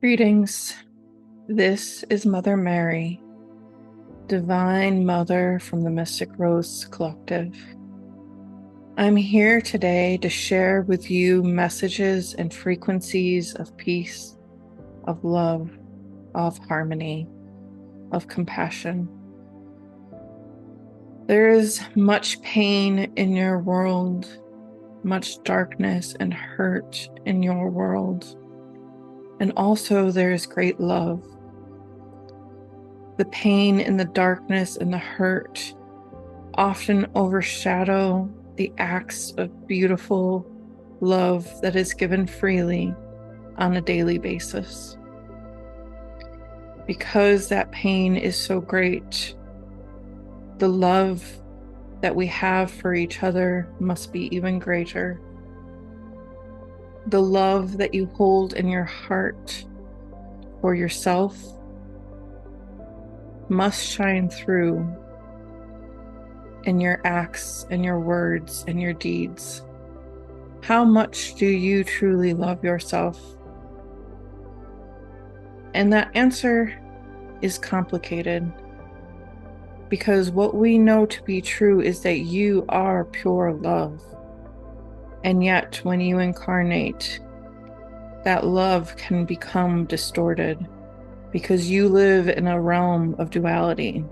Greetings. This is Mother Mary, Divine Mother from the Mystic Rose Collective. I'm here today to share with you messages and frequencies of peace, of love, of harmony, of compassion. There is much pain in your world, much darkness and hurt in your world, and also there is great love. The pain and the darkness and the hurt often overshadow the acts of beautiful love that is given freely on a daily basis. Because that pain is so great, the love that we have for each other must be even greater. The love that you hold in your heart for yourself must shine through in your acts and your words and your deeds. How much do you truly love yourself? And that answer is complicated, because what we know to be true is that you are pure love. And yet, when you incarnate, that love can become distorted, because you live in a realm of duality.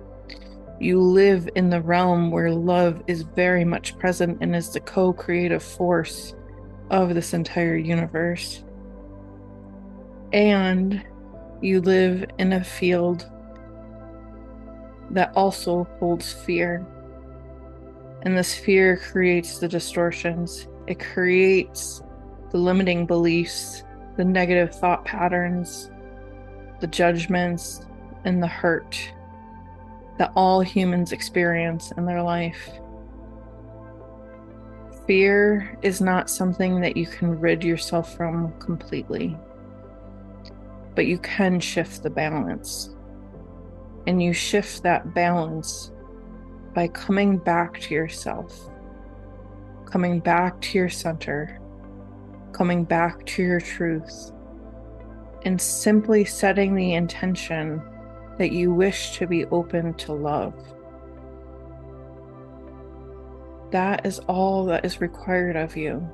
You live in the realm where love is very much present and is the co-creative force of this entire universe. And you live in a field that also holds fear. And this fear creates the distortions. It creates the limiting beliefs, the negative thought patterns, the judgments, and the hurt that all humans experience in their life. Fear is not something that you can rid yourself from completely, but you can shift the balance. And you shift that balance by coming back to yourself, coming back to your center, coming back to your truth, and simply setting the intention that you wish to be open to love. That is all that is required of you,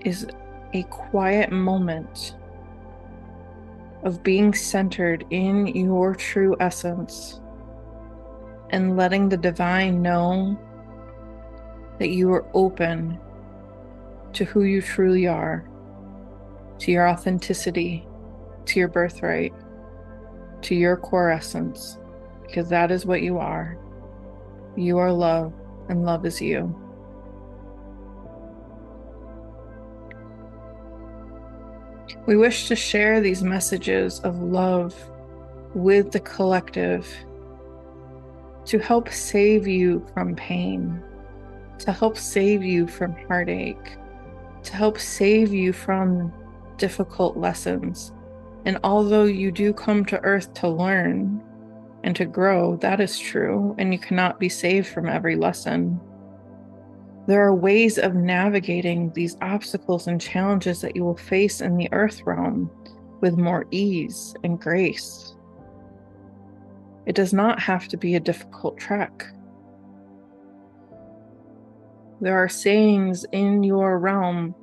is a quiet moment of being centered in your true essence and letting the divine know that you are open to who you truly are, to your authenticity, to your birthright, to your core essence, because that is what you are. You are love, and love is you. We wish to share these messages of love with the collective to help save you from pain, to help save you from heartache, to help save you from difficult lessons. And although you do come to earth to learn and to grow, that is true, and you cannot be saved from every lesson. There are ways of navigating these obstacles and challenges that you will face in the earth realm with more ease and grace. It does not have to be a difficult trek. There are sayings in your realm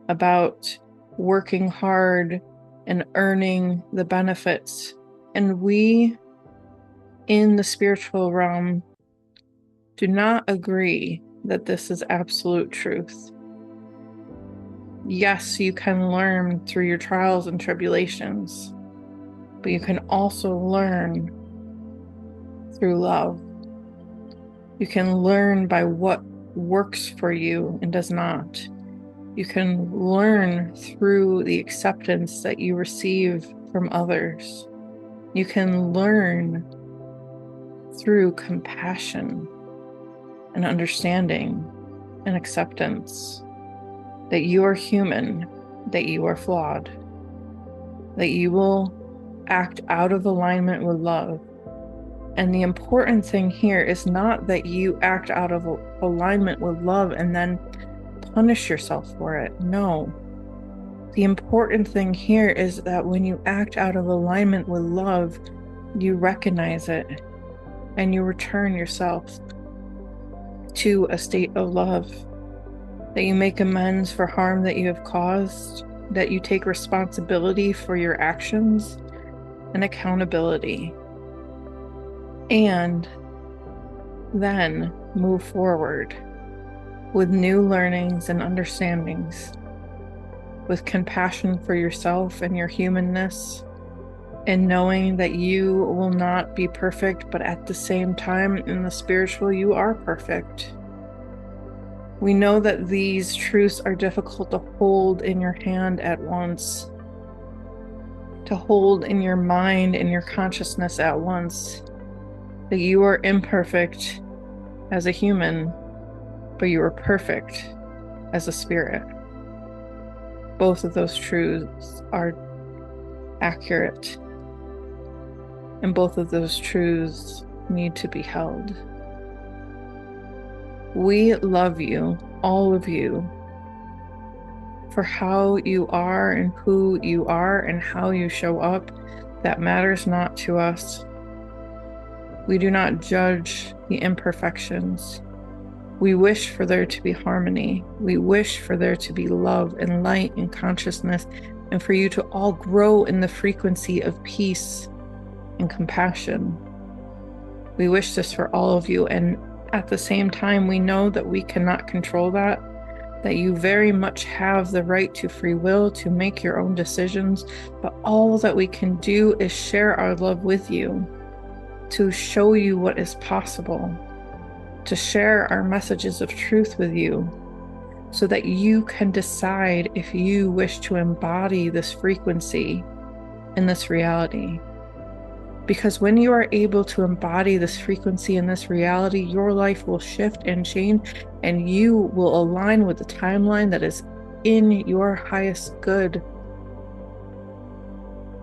about working hard and earning the benefits. And we, in the spiritual realm, do not agree that this is absolute truth. Yes, you can learn through your trials and tribulations, but you can also learn through love. You can learn by what works for you and does not. You can learn through the acceptance that you receive from others. You can learn through compassion and understanding and acceptance that you are human, that you are flawed, that you will act out of alignment with love. And the important thing here is not that you act out of alignment with love and then punish yourself for it. No. The important thing here is that when you act out of alignment with love, you recognize it and you return yourself to a state of love, that you make amends for harm that you have caused, that you take responsibility for your actions and accountability, and then move forward with new learnings and understandings, with compassion for yourself and your humanness, and knowing that you will not be perfect, but at the same time, in the spiritual, you are perfect. We know that these truths are difficult to hold in your hand at once, to hold in your mind and your consciousness at once, that you are imperfect as a human, but you are perfect as a spirit. Both of those truths are accurate, and both of those truths need to be held. We love you, all of you, for how you are and who you are and how you show up. That matters not to us. We do not judge the imperfections. We wish for there to be harmony. We wish for there to be love and light and consciousness, and for you to all grow in the frequency of peace and compassion. We wish this for all of you, and at the same time, we know that we cannot control that you very much have the right to free will, to make your own decisions, but all that we can do is share our love with you, to show you what is possible, to share our messages of truth with you, so that you can decide if you wish to embody this frequency in this reality. Because when you are able to embody this frequency in this reality, your life will shift and change, and you will align with the timeline that is in your highest good.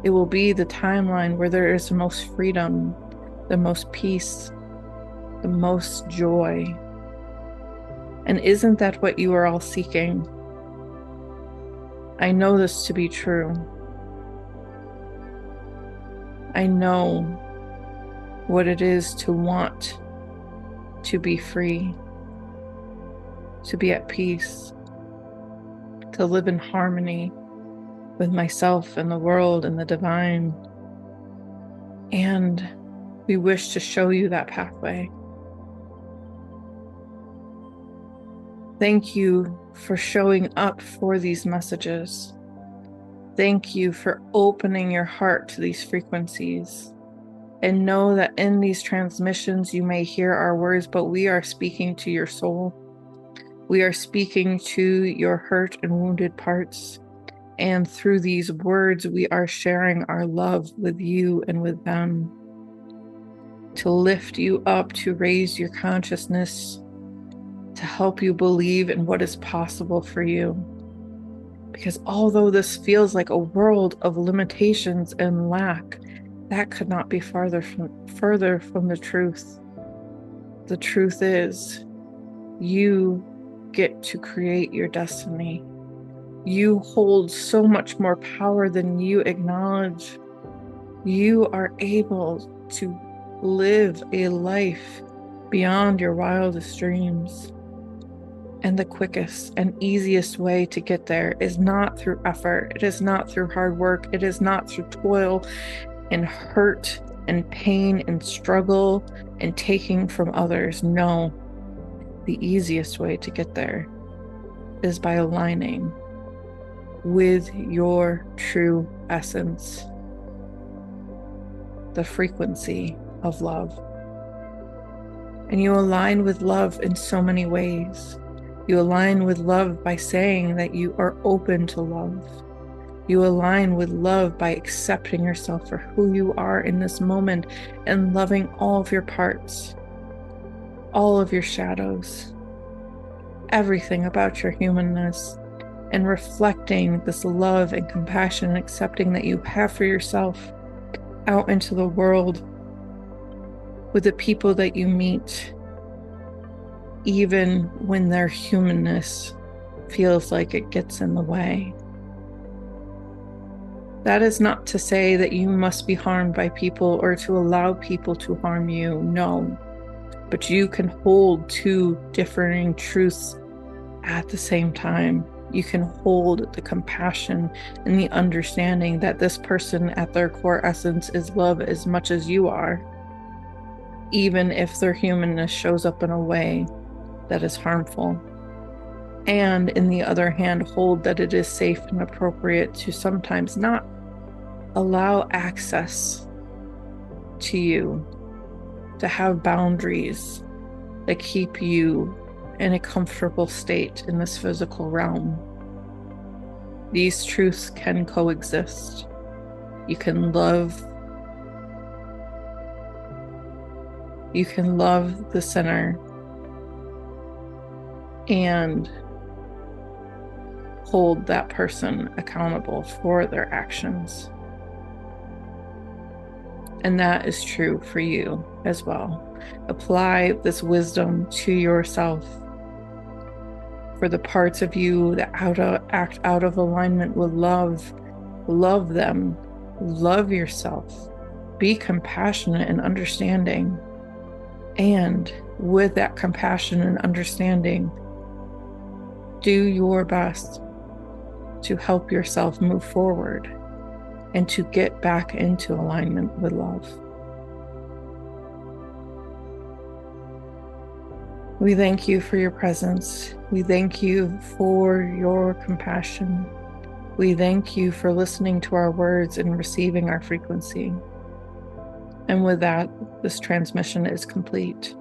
It will be the timeline where there is the most freedom, the most peace, the most joy. And isn't that what you are all seeking? I know this to be true. I know what it is to want to be free, to be at peace, to live in harmony with myself and the world and the divine. And we wish to show you that pathway. Thank you for showing up for these messages. Thank you for opening your heart to these frequencies. And know that in these transmissions, you may hear our words, but we are speaking to your soul. We are speaking to your hurt and wounded parts. And through these words, we are sharing our love with you and with them, to lift you up, to raise your consciousness, to help you believe in what is possible for you. Because although this feels like a world of limitations and lack, that could not be further from the truth. The truth is, you get to create your destiny. You hold so much more power than you acknowledge. You are able to live a life beyond your wildest dreams. And the quickest and easiest way to get there is not through effort. It is not through hard work. It is not through toil and hurt and pain and struggle and taking from others. No, the easiest way to get there is by aligning with your true essence, the frequency of love. And you align with love in so many ways. You align with love by saying that you are open to love. You align with love by accepting yourself for who you are in this moment and loving all of your parts, all of your shadows, everything about your humanness, and reflecting this love and compassion and accepting that you have for yourself out into the world with the people that you meet, even when their humanness feels like it gets in the way. That is not to say that you must be harmed by people or to allow people to harm you. No. But you can hold two differing truths at the same time. You can hold the compassion and the understanding that this person at their core essence is love as much as you are, even if their humanness shows up in a way that is harmful. And in the other hand, hold that it is safe and appropriate to sometimes not allow access to you, to have boundaries that keep you in a comfortable state in this physical realm. These truths can coexist. You can love the sinner and hold that person accountable for their actions. And that is true for you as well. Apply this wisdom to yourself. For the parts of you that act out of alignment with love, love them, love yourself, be compassionate and understanding. And with that compassion and understanding, do your best to help yourself move forward and to get back into alignment with love. We thank you for your presence. We thank you for your compassion. We thank you for listening to our words and receiving our frequency. And with that, this transmission is complete.